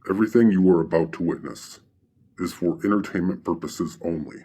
Everything you are about to witness is for entertainment purposes only.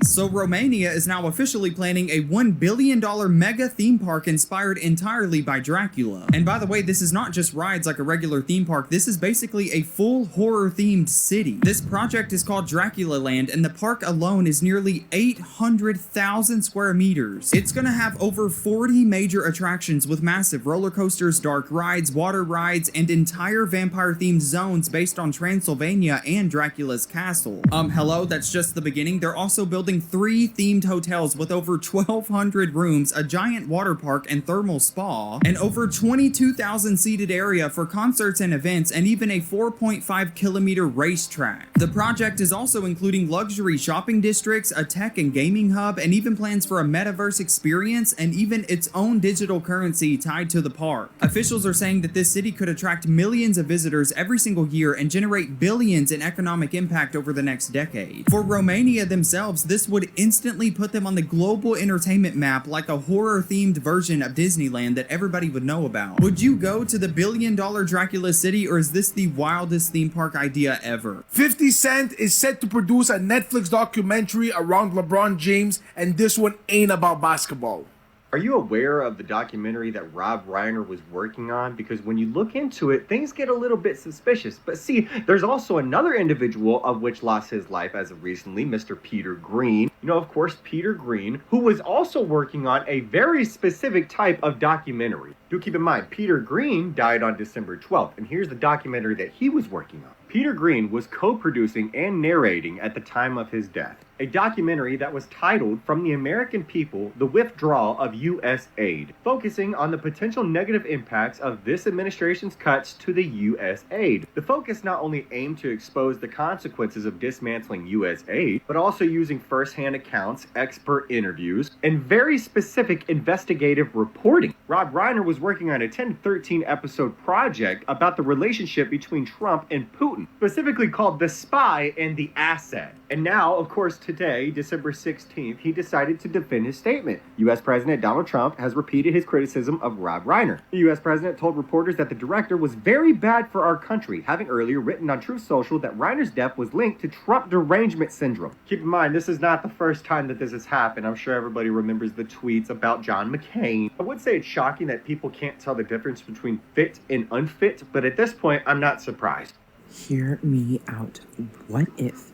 So Romania is now officially planning a $1 billion mega theme park inspired entirely by Dracula. And by the way, this is not just rides like a regular theme park, this is basically a full horror themed city. This project is called Dracula Land, and the park alone is nearly 800,000 square meters. It's gonna have over 40 major attractions with massive roller coasters, dark rides, water rides, and entire vampire themed zones based on Transylvania and Dracula's castle. Hello, that's just the beginning. They're also building 3 themed hotels with over 1,200 rooms, a giant water park and thermal spa, and over 22,000 seated area for concerts and events, and even a 4.5 kilometer racetrack. The project is also including luxury shopping districts, a tech and gaming hub, and even plans for a metaverse experience and even its own digital currency tied to the park. Officials are saying that this city could attract millions of visitors every single year and generate billions in economic impact over the next decade. For Romania themselves, this would instantly put them on the global entertainment map like a horror-themed version of Disneyland that everybody would know about. Would you go to the billion-dollar Dracula city, or is this the wildest theme park idea ever? 50 Cent is set to produce a Netflix documentary around LeBron James, and this one ain't about basketball. Are you aware of the documentary that Rob Reiner was working on? Because when you look into it, things get a little bit suspicious. But see, there's also another individual of which lost his life as of recently, Mr. Peter Green. You know, of course, Peter Green, who was also working on a very specific type of documentary. Do keep in mind, Peter Green died on December 12th, and here's the documentary that he was working on. Peter Green was co-producing and narrating at the time of his death a documentary that was titled From the American People, The Withdrawal of U.S. Aid, focusing on the potential negative impacts of this administration's cuts to the U.S. aid. The focus not only aimed to expose the consequences of dismantling U.S. aid, but also using first-hand accounts, expert interviews, and very specific investigative reporting. Rob Reiner was working on a 10 to 13 episode project about the relationship between Trump and Putin, specifically called The Spy and the Asset. And now, of course, today, December 16th, he decided to defend his statement. U.S. President Donald Trump has repeated his criticism of Rob Reiner. The U.S. President told reporters that the director was very bad for our country, having earlier written on Truth Social that Reiner's death was linked to Trump derangement syndrome. Keep in mind, this is not the first time that this has happened. I'm sure everybody remembers the tweets about John McCain. I would say it's shocking that people can't tell the difference between fit and unfit, but at this point, I'm not surprised. Hear me out. What if,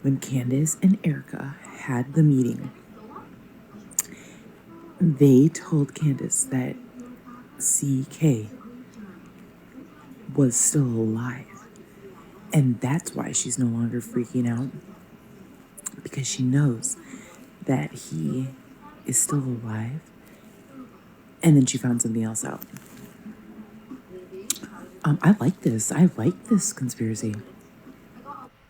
when Candace and Erica had the meeting, they told Candace that CK was still alive, and that's why she's no longer freaking out, because she knows that he is still alive, and then she found something else out. I like this conspiracy.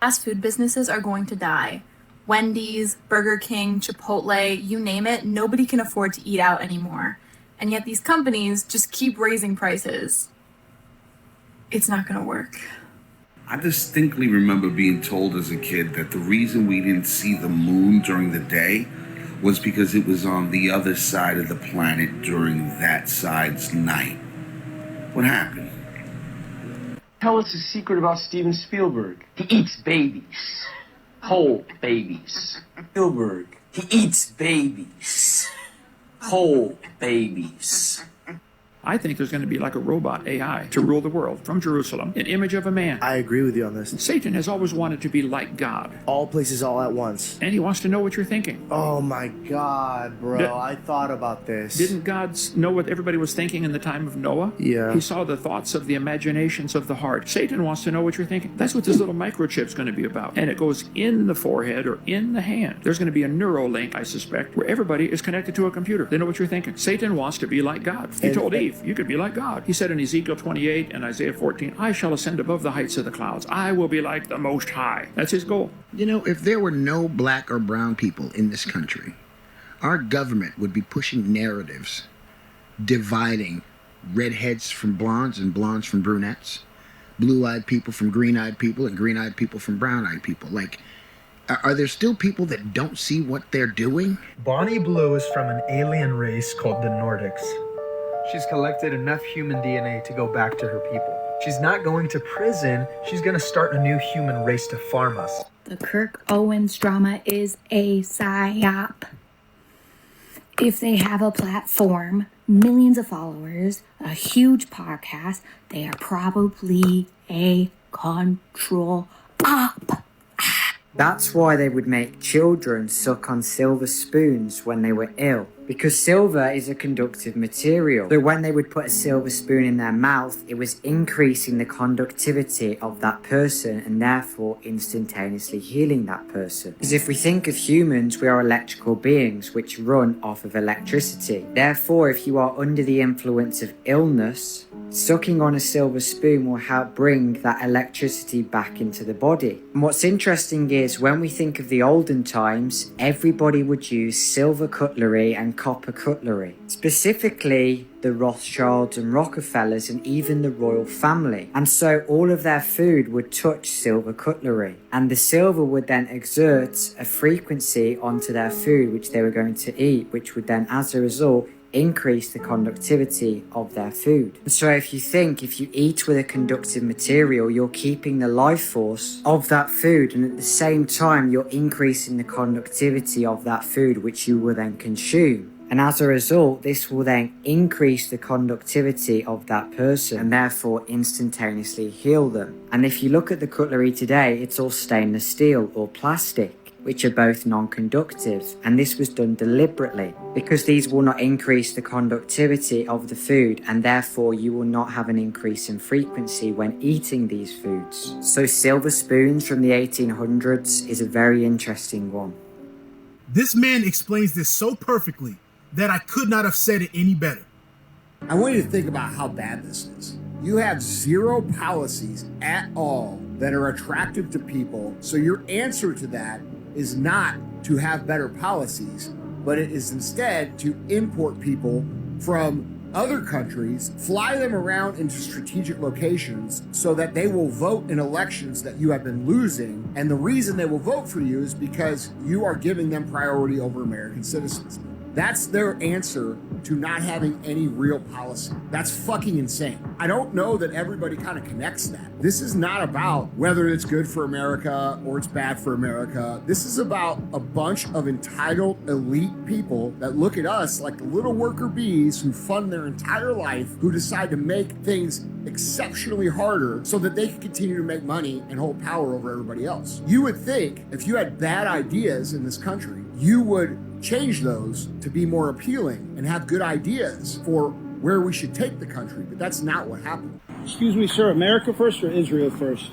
Fast food businesses are going to die. Wendy's, Burger King, Chipotle, you name it, nobody can afford to eat out anymore. And yet these companies just keep raising prices. It's not gonna work. I distinctly remember being told as a kid that the reason we didn't see the moon during the day was because it was on the other side of the planet during that side's night. What happened? Tell us a secret about Steven Spielberg. He eats babies. Whole babies. Spielberg. He eats babies. Whole babies. I think there's going to be like a robot AI to rule the world from Jerusalem, an image of a man. I agree with you on this. Satan has always wanted to be like God. All places, all at once. And he wants to know what you're thinking. Oh my God, bro. I thought about this. Didn't God know what everybody was thinking in the time of Noah? Yeah. He saw the thoughts of the imaginations of the heart. Satan wants to know what you're thinking. That's what this little microchip's going to be about. And it goes in the forehead or in the hand. There's going to be a neural link, I suspect, where everybody is connected to a computer. They know what you're thinking. Satan wants to be like God. He told Eve, you could be like God. He said in Ezekiel 28 and Isaiah 14, I shall ascend above the heights of the clouds. I will be like the Most High. That's his goal. You know, if there were no black or brown people in this country, our government would be pushing narratives, dividing redheads from blondes and blondes from brunettes, blue-eyed people from green-eyed people and green-eyed people from brown-eyed people. Like, are there still people that don't see what they're doing? Bonnie Blue is from an alien race called the Nordics. She's collected enough human DNA to go back to her people. She's not going to prison. She's going to start a new human race to farm us. The Kirk Owens drama is a psyop. If they have a platform, millions of followers, a huge podcast, they are probably a control op. That's why they would make children suck on silver spoons when they were ill, because silver is a conductive material. So when they would put a silver spoon in their mouth, it was increasing the conductivity of that person and therefore instantaneously healing that person. Because if we think of humans, we are electrical beings which run off of electricity. Therefore, if you are under the influence of illness, sucking on a silver spoon will help bring that electricity back into the body. And what's interesting is when we think of the olden times, everybody would use silver cutlery and copper cutlery. Specifically, the Rothschilds and Rockefellers and even the royal family. And so all of their food would touch silver cutlery. And the silver would then exert a frequency onto their food which they were going to eat, which would then, as a result, increase the conductivity of their food. So if you eat with a conductive material, you're keeping the life force of that food, and at the same time you're increasing the conductivity of that food which you will then consume. And as a result, this will then increase the conductivity of that person and therefore instantaneously heal them. And if you look at the cutlery today, it's all stainless steel or plastic, which are both non-conductive, and this was done deliberately because these will not increase the conductivity of the food, and therefore you will not have an increase in frequency when eating these foods. So silver spoons from the 1800s is a very interesting one. This man explains this so perfectly that I could not have said it any better. I want you to think about how bad this is. You have zero policies at all that are attractive to people, so your answer to that is not to have better policies, but it is instead to import people from other countries, fly them around into strategic locations so that they will vote in elections that you have been losing. And the reason they will vote for you is because you are giving them priority over American citizens. That's their answer to not having any real policy. That's fucking insane. I don't know that everybody kind of connects that. This is not about whether it's good for America or it's bad for America. This is about a bunch of entitled elite people that look at us like the little worker bees who fund their entire life, who decide to make things exceptionally harder so that they can continue to make money and hold power over everybody else. You would think if you had bad ideas in this country, you would change those to be more appealing and have good ideas for where we should take the country, but that's not what happened. Excuse me, sir, America first or Israel first?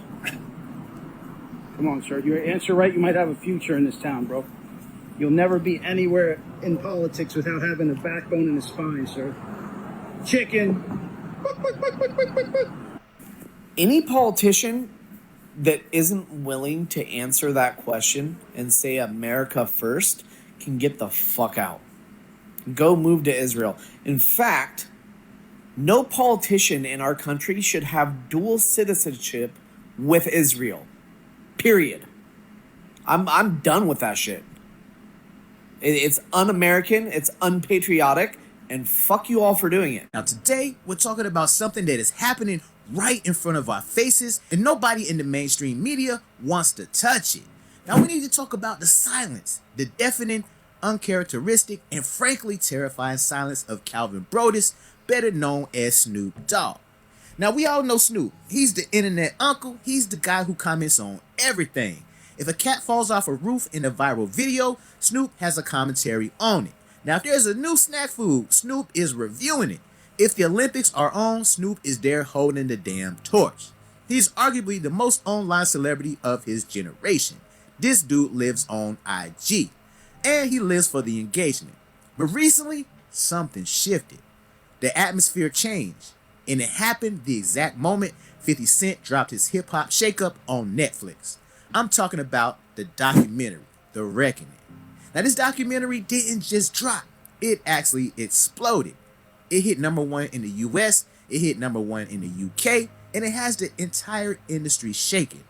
Come on, sir, you answer right, you might have a future in this town, bro. You'll never be anywhere in politics without having a backbone and a spine, sir. Chicken. Any politician that isn't willing to answer that question and say America first can get the fuck out. Go move to Israel. In fact, no politician in our country should have dual citizenship with Israel. Period. I'm done with that shit. It's un-American, it's unpatriotic, and fuck you all for doing it. Now today, we're talking about something that is happening right in front of our faces, and nobody in the mainstream media wants to touch it. Now we need to talk about the silence, the deafening, uncharacteristic, and frankly terrifying silence of Calvin Brodus, better known as Snoop Dogg. Now we all know Snoop. He's the internet uncle. He's the guy who comments on everything. If a cat falls off a roof in a viral video, Snoop has a commentary on it. Now if there's a new snack food, Snoop is reviewing it. If the Olympics are on, Snoop is there holding the damn torch. He's arguably the most online celebrity of his generation. This dude lives on IG, and he lives for the engagement. But recently, something shifted. The atmosphere changed, and it happened the exact moment 50 Cent dropped his hip-hop shake-up on Netflix. I'm talking about the documentary, The Reckoning. Now, this documentary didn't just drop. It actually exploded. It hit #1 in the US, it hit #1 in the UK, and it has the entire industry shaking.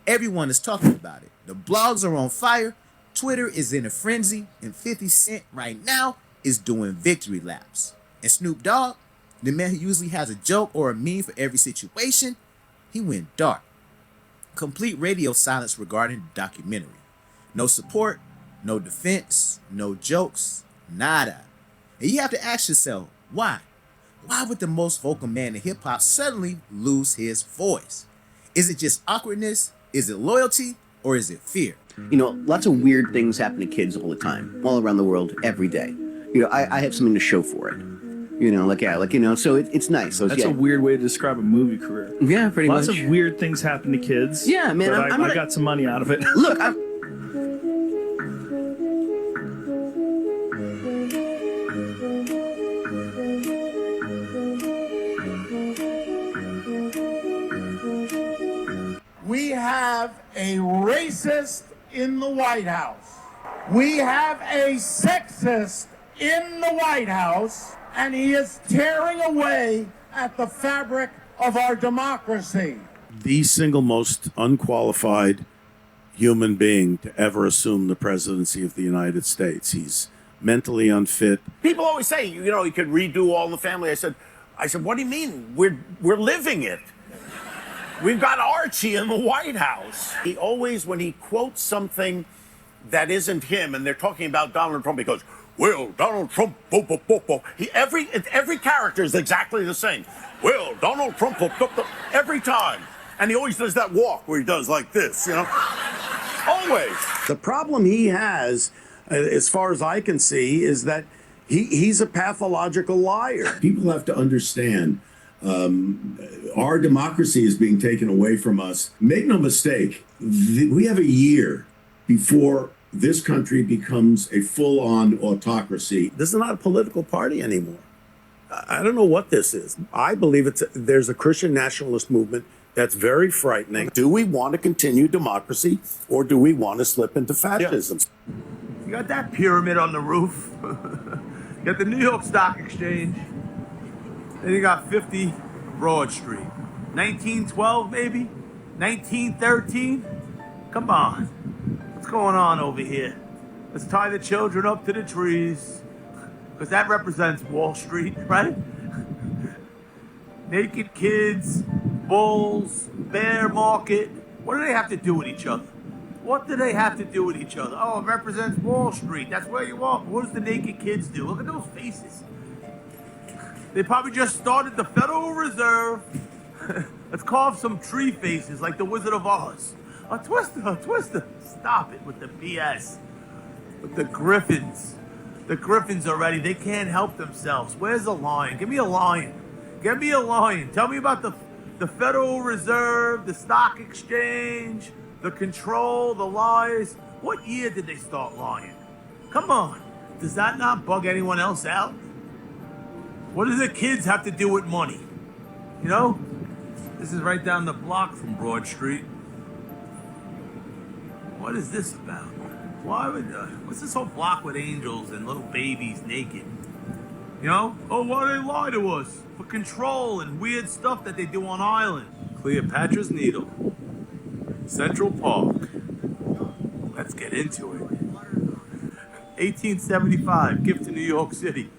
Everyone is talking about it. The blogs are on fire, Twitter is in a frenzy, and 50 Cent right now is doing victory laps. And Snoop Dogg, the man who usually has a joke or a meme for every situation, he went dark. Complete radio silence regarding the documentary. No support, no defense, no jokes, nada. And you have to ask yourself, why? Why would the most vocal man in hip-hop suddenly lose his voice? Is it just awkwardness? Is it loyalty? Or is it fear? You know, lots of weird things happen to kids all the time, all around the world, every day. You know, I have something to show for it. You know, so it's nice. So That's a weird way to describe a movie career. Yeah, pretty much. Lots of weird things happen to kids. Yeah, man, But I got some money out of it. Look, We have a racist in the White House. We have a sexist in the White House, and he is tearing away at the fabric of our democracy. The single most unqualified human being to ever assume the presidency of the United States. He's mentally unfit. People always say, you know, he could redo All in the Family. I said, what do you mean? We're living it. We've got Archie in the White House. He always, when he quotes something that isn't him, and they're talking about Donald Trump, he goes, well, Donald Trump, every character is exactly the same. Well, Donald Trump, every time. And he always does that walk where he does like this, you know? Always. The problem he has, as far as I can see, is that he's a pathological liar. People have to understand our democracy is being taken away from us. Make no mistake, we have a year before this country becomes a full-on autocracy. This is not a political party anymore. I don't know what this is. I believe there's a Christian nationalist movement that's very frightening. Do we want to continue democracy, or do we want to slip into fascism? You got that pyramid on the roof. You got the New York Stock Exchange. Then you got 50 Broad Street. 1912, maybe? 1913? Come on. What's going on over here? Let's tie the children up to the trees. Because that represents Wall Street, right? Naked kids, bulls, bear market. What do they have to do with each other? What do they have to do with each other? Oh, it represents Wall Street. That's where you are. What does the naked kids do? Look at those faces. They probably just started the Federal Reserve. Let's carve some tree faces like the Wizard of Oz. A twister, a twister. Stop it with the BS. With the Griffins. The Griffins already, they can't help themselves. Where's the lion? Give me a lion. Give me a lion. Tell me about the Federal Reserve, the stock exchange, the control, the lies. What year did they start lying? Come on. Does that not bug anyone else out? What do the kids have to do with money? You know? This is right down the block from Broad Street. What is this about? Why would, what's this whole block with angels and little babies naked? You know? Oh, why do they lie to us? For control and weird stuff that they do on island. Cleopatra's Needle. Central Park. Let's get into it. 1875, gift to New York City.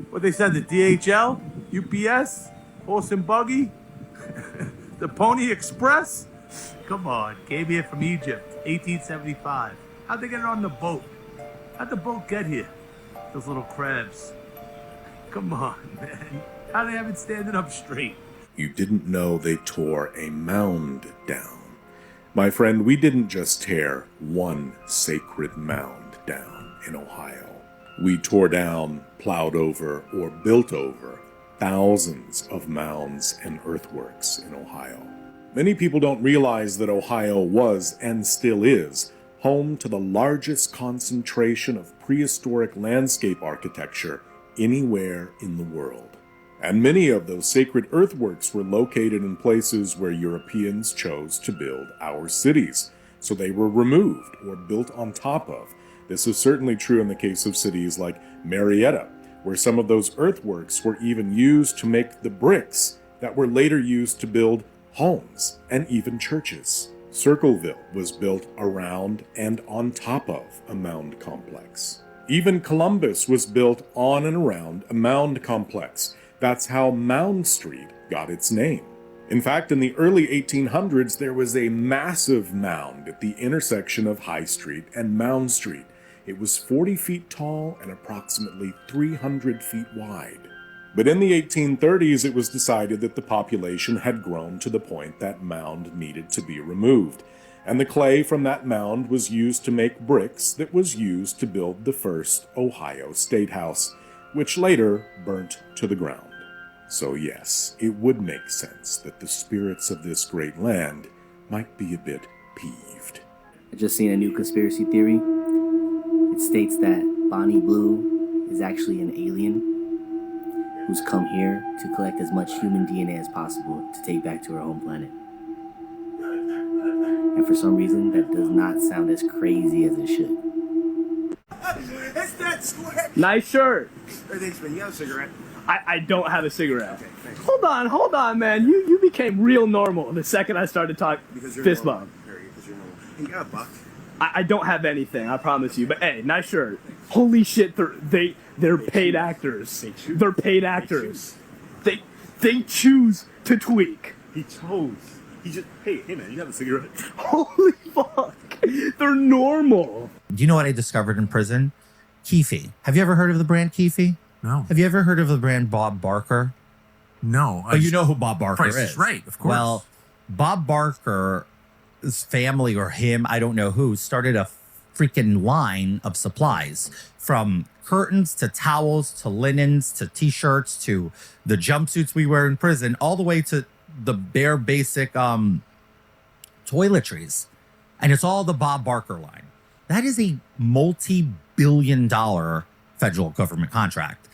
What they send, the DHL? UPS? Horse and buggy? The Pony Express? Come on, came here from Egypt, 1875. How'd they get it on the boat? How'd the boat get here? Those little crabs. Come on, man. How they have it standing up straight? You didn't know they tore a mound down. My friend, we didn't just tear one sacred mound down in Ohio. We tore down, plowed over, or built over thousands of mounds and earthworks in Ohio. Many people don't realize that Ohio was, and still is, home to the largest concentration of prehistoric landscape architecture anywhere in the world. And many of those sacred earthworks were located in places where Europeans chose to build our cities, so they were removed or built on top of. This is certainly true in the case of cities like Marietta, where some of those earthworks were even used to make the bricks that were later used to build homes and even churches. Circleville was built around and on top of a mound complex. Even Columbus was built on and around a mound complex. That's how Mound Street got its name. In fact, in the early 1800s, there was a massive mound at the intersection of High Street and Mound Street. It was 40 feet tall and approximately 300 feet wide. But in the 1830s, it was decided that the population had grown to the point that mound needed to be removed, and the clay from that mound was used to make bricks that was used to build the first Ohio State House, which later burnt to the ground. So yes, it would make sense that the spirits of this great land might be a bit peeved. I just seen a new conspiracy theory. It states that Bonnie Blue is actually an alien who's come here to collect as much human DNA as possible to take back to her home planet. And for some reason, that does not sound as crazy as it should. It's that square. Nice shirt. Hey, thanks, man. You have a cigarette? I don't have a cigarette. Okay, thanks. Hold on, man. You became real normal the second I started talking fist normal. bump. Because you're normal. You got a buck? I don't have anything, I promise you. But hey, nice shirt. Holy shit, they're paid actors. They're paid actors. They choose to tweak. He chose. He just, hey man, you have a cigarette? Holy fuck. They're normal. Do you know what I discovered in prison? Keefe. Have you ever heard of the brand Keefe? No. Have you ever heard of the brand Bob Barker? No. But you know who Bob Barker Price is. is Right, of course. Well, Bob Barker's family, or him, I don't know who, started a freaking line of supplies, from curtains to towels to linens to t-shirts to the jumpsuits we wear in prison, all the way to the bare basic toiletries. And it's all the Bob Barker line. That is a multi-billion-dollar federal government contract.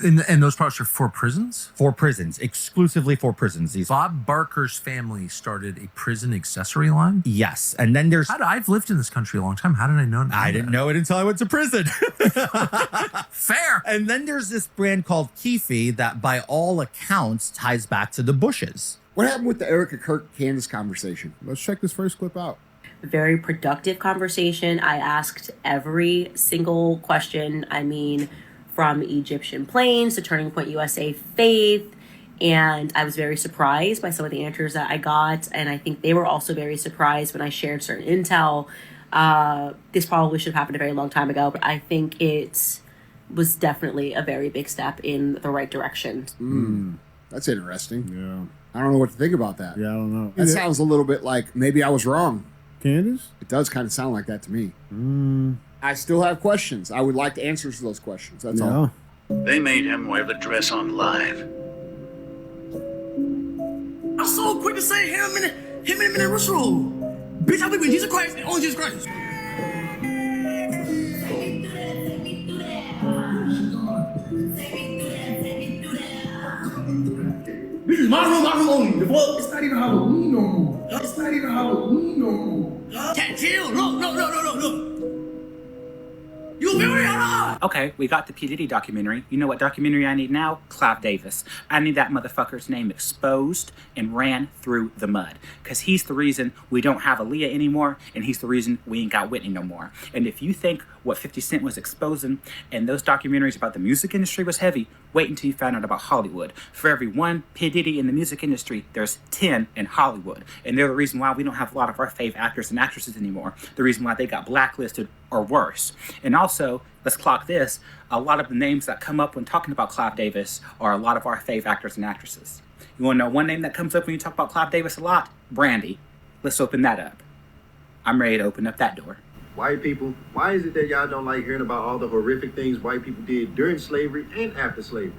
And those products are for prisons? For prisons, exclusively for prisons. Bob Barker's family started a prison accessory line? Yes. And then there's... I've lived in this country a long time. How did I know? I didn't know it until I went to prison. Fair. And then there's this brand called Keefe that by all accounts ties back to the Bushes. What happened with the Erica Kirk Candace conversation? Let's check this first clip out. Very productive conversation. I asked every single question. I mean, from Egyptian planes to Turning Point USA Faith. And I was very surprised by some of the answers that I got. And I think they were also very surprised when I shared certain intel. This probably should have happened a very long time ago, but I think it was definitely a very big step in the right direction. That's interesting. Yeah. I don't know what to think about that. Yeah, I don't know. That sounds a little bit like maybe I was wrong. Candace? It does kind of sound like that to me. I still have questions. I would like the answers to those questions. That's all. They made him wear the dress on live. I'm so quick to say him in a minute, what's wrong? Bitch, I believe in Jesus Christ and only Jesus Christ. This is my room only. The fuck? It's not even Halloween no more. It's not even Halloween no more. Can't chill. Look. You very hard. Okay, we got the P. Diddy documentary. You know what documentary I need now? Clive Davis. I need that motherfucker's name exposed and ran through the mud. Because he's the reason we don't have Aaliyah anymore, and he's the reason we ain't got Whitney no more. And if you think what 50 Cent was exposing and those documentaries about the music industry was heavy, wait until you find out about Hollywood. For every one P. Diddy in the music industry, there's 10 in Hollywood. And they're the reason why we don't have a lot of our fave actors and actresses anymore. The reason why they got blacklisted or worse. And also, let's clock this, a lot of the names that come up when talking about Clive Davis are a lot of our fave actors and actresses. You want to know one name that comes up when you talk about Clive Davis a lot? Brandy. Let's open that up. I'm ready to open up that door. White people, why is it that y'all don't like hearing about all the horrific things white people did during slavery and after slavery?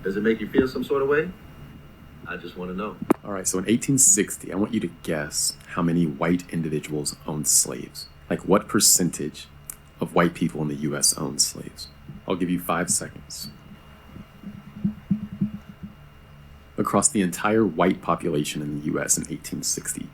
Does it make you feel some sort of way? I just want to know. All right, so in 1860, I want you to guess how many white individuals owned slaves. Like what percentage of white people in the U.S. owned slaves? I'll give you 5 seconds. Across the entire white population in the U.S. in 1860,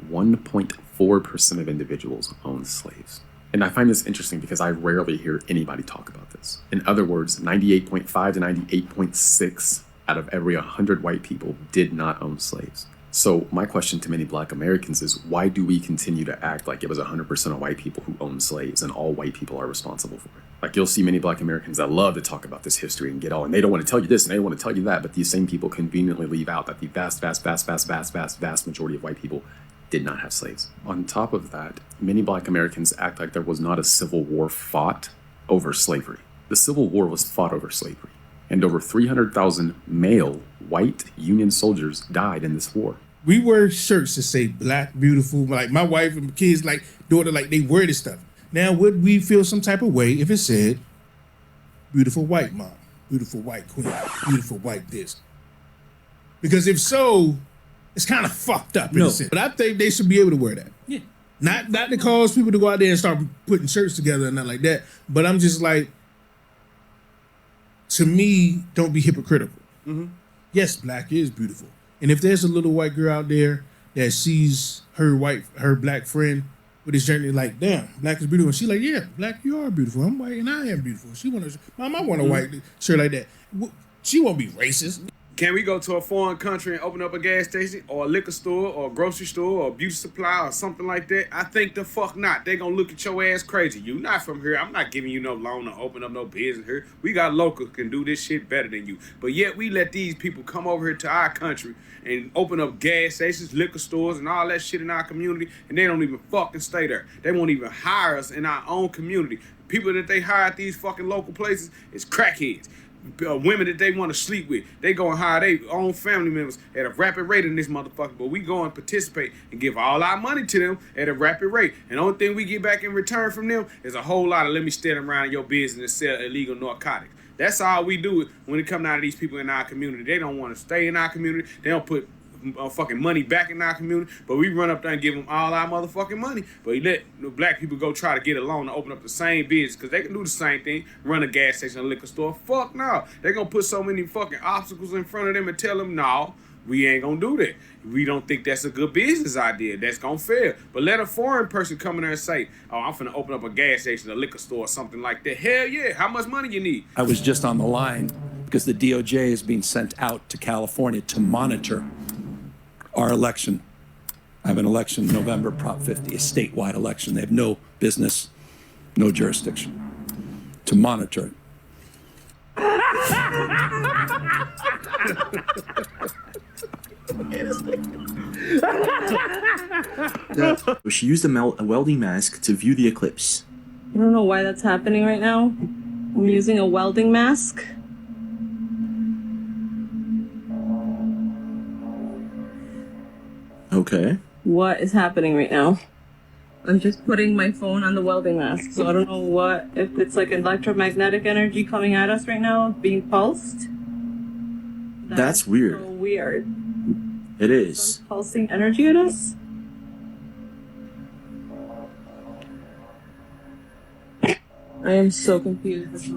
1.4% of individuals owned slaves. And I find this interesting because I rarely hear anybody talk about this. In other words, 98.5 to 98.6 out of every 100 white people did not own slaves. So my question to many Black Americans is, why do we continue to act like it was 100% of white people who owned slaves and all white people are responsible for it? Like you'll see many Black Americans that love to talk about this history and get all, and they don't want to tell you this and they don't want to tell you that, but these same people conveniently leave out that the vast majority of white people did not have slaves. On top of that, many Black Americans act like there was not a civil war fought over slavery. The Civil War was fought over slavery, and over 300,000 male white Union soldiers died in this war. We wear shirts that say Black beautiful. Like my wife and my kids, like daughter, like they wear this stuff. Now, would we feel some type of way if it said beautiful white mom, beautiful white queen, beautiful white this? Because if so, it's kind of fucked up in a sense. But I think they should be able to wear that. Yeah. Not to cause people to go out there and start putting shirts together and nothing like that. But I'm just like, to me, don't be hypocritical. Mm-hmm. Yes, Black is beautiful. And if there's a little white girl out there that sees her Black friend with this journey, like, damn, Black is beautiful. And she's like, yeah, Black, you are beautiful. I'm white and I am beautiful. She want Mom, I want a white shirt like that. She won't be racist. Can we go to a foreign country and open up a gas station or a liquor store or a grocery store or a beauty supply or something like that? I think the fuck not. They gonna look at your ass crazy. You not from here. I'm not giving you no loan to open up no business here. We got locals can do this shit better than you. But yet we let these people come over here to our country and open up gas stations, liquor stores, and all that shit in our community, and they don't even fucking stay there. They won't even hire us in our own community. People that they hire at these fucking local places is crackheads. Women that they want to sleep with, they go and hire their own family members at a rapid rate in this motherfucker. But we go and participate and give all our money to them at a rapid rate. And the only thing we get back in return from them is a whole lot of let me stand around in your business and sell illegal narcotics. That's all we do when it comes out of these people in our community. They don't want to stay in our community. They don't put fucking money back in our community, but we run up there and give them all our motherfucking money. But we let the Black people go try to get a loan to open up the same business because they can do the same thing, run a gas station, a liquor store. Fuck no. They're going to put so many fucking obstacles in front of them and tell them, no, we ain't going to do that. We don't think that's a good business idea. That's going to fail. But let a foreign person come in there and say, oh, I'm finna open up a gas station, a liquor store, or something like that. Hell yeah. How much money you need? I was just on the line because the DOJ is being sent out to California to monitor our election. I have an election November, Prop 50, a statewide election. They have no business, no jurisdiction to monitor it. She used a welding mask to view the eclipse. I don't know why that's happening right now. I'm using a welding mask. Okay. What is happening right now? I'm just putting my phone on the welding mask, so I don't know if it's like electromagnetic energy coming at us right now, being pulsed. That's weird. So weird. It is. Some pulsing energy at us? I am so confused.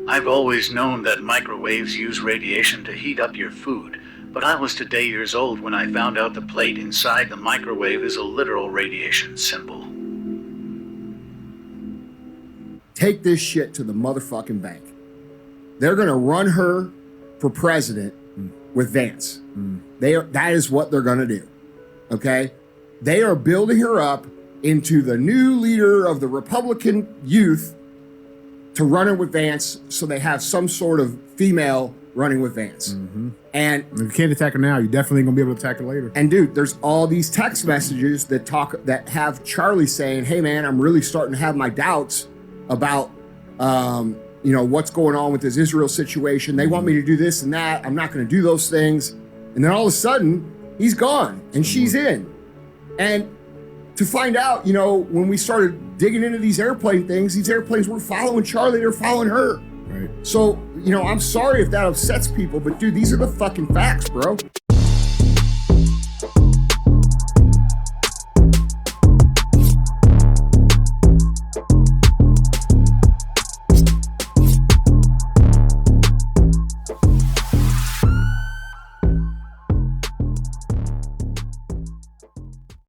I've always known that microwaves use radiation to heat up your food, but I was today years old when I found out the plate inside the microwave is a literal radiation symbol. Take this shit to the motherfucking bank. They're gonna run her for president with Vance. That is what they're gonna do, okay? They are building her up into the new leader of the Republican youth to run her with Vance, so they have some sort of female running with Vance. And if you can't attack her now, you're definitely gonna be able to attack her later. And dude, there's all these text messages that have Charlie saying, "Hey man, I'm really starting to have my doubts about what's going on with this Israel situation. They want me to do this and that. I'm not gonna do those things." And then all of a sudden, he's gone and she's in. And to find out, when we started digging into these airplane things, these airplanes weren't following Charlie, they're following her. Right. So, I'm sorry if that upsets people, but dude, these are the fucking facts, bro.